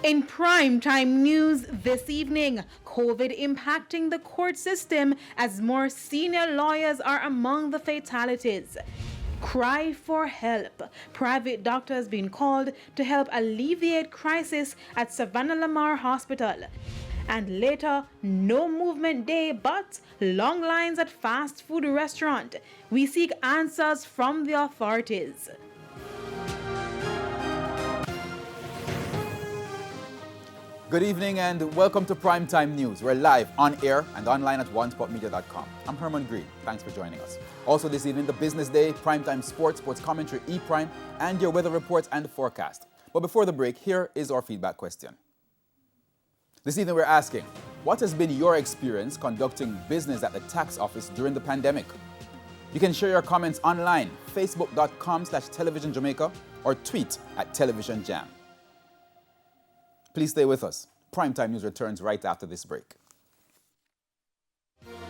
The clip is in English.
In primetime news this evening, COVID impacting the court system as more senior lawyers are among the fatalities. Cry for help. Private doctors being called to help alleviate crisis at Savannah Lamar Hospital. And later, no movement day but long lines at fast food restaurant. We seek answers from the authorities. Good evening and welcome to Primetime News. We're live on air and online at onespotmedia.com. I'm Herman Green. Thanks for joining us. Also this evening, the Business Day, Primetime Sports, Sports Commentary, E-Prime, and your weather reports and forecast. But before the break, here is our feedback question. This evening we're asking, what has been your experience conducting business at the tax office during the pandemic? You can share your comments online, facebook.com/televisionjamaica or tweet at televisionjam. Please stay with us. Primetime News returns right after this break.